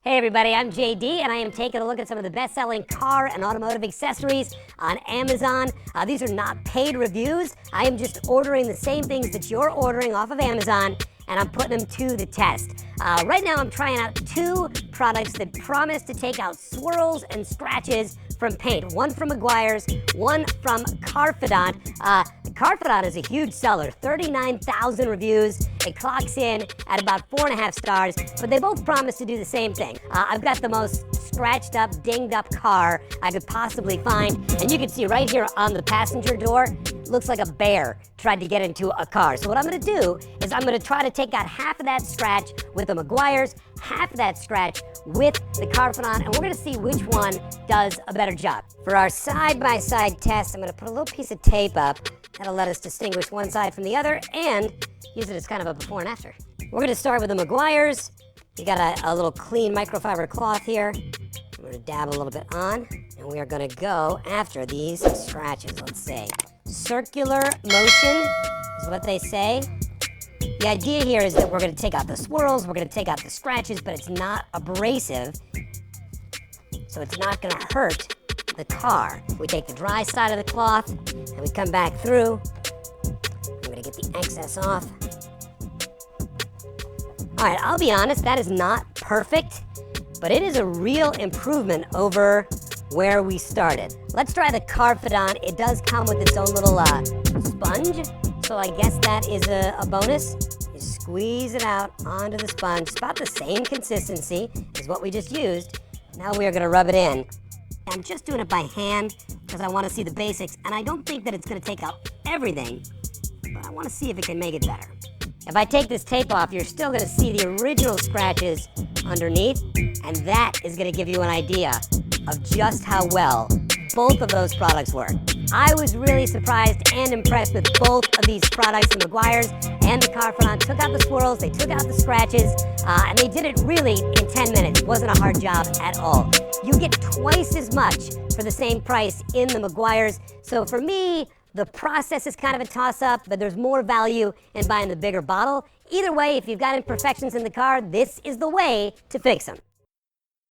Hey everybody, I'm JD and I am taking a look at some of the best-selling car and automotive accessories on Amazon. These are not paid reviews. I am just ordering the same things that you're ordering off of Amazon and I'm putting them to the test. Right now I'm trying out two products that promise to take out swirls and scratches from paint. One from Meguiar's, one from Carfidant. Carfidant is a huge seller, 39,000 reviews. It clocks in at about 4.5 stars, but they both promise to do the same thing. I've got the most scratched up, dinged up car I could possibly find, and you can see right here on the passenger door, looks like a bear tried to get into a car. So what I'm gonna do is I'm gonna try to take out half of that scratch with the Meguiar's, half of that scratch with the Carfidant, and we're gonna see which one does a better job. For our side-by-side test, I'm gonna put a little piece of tape up. That'll let us distinguish one side from the other and use it as kind of a before and after. We're gonna start with the Meguiar's. You got a little clean microfiber cloth here. I'm gonna dab a little bit on, and we are gonna go after these scratches. Let's see. Circular motion is what they say. The idea here is that we're gonna take out the swirls, we're gonna take out the scratches, but it's not abrasive, so it's not gonna hurt the car. We take the dry side of the cloth, and we come back through. I'm gonna get the excess off. All right, I'll be honest, that is not perfect, but it is a real improvement over where we started. Let's try the Carfidant. It does come with its own little sponge, so I guess that is a bonus. You squeeze it out onto the sponge. It's about the same consistency as what we just used. Now we are gonna rub it in. I'm just doing it by hand because I want to see the basics, and I don't think that it's going to take out everything, but I want to see if it can make it better. If I take this tape off, you're still going to see the original scratches underneath, and that is going to give you an idea of just how well both of those products work. I was really surprised and impressed with both of these products. The Meguiar's and the Carfidant took out the swirls, they took out the scratches, and they did it really in 10 minutes. It wasn't a hard job at all. You get twice as much for the same price in the Meguiar's. So for me, the process is kind of a toss-up, but there's more value in buying the bigger bottle. Either way, if you've got imperfections in the car, this is the way to fix them.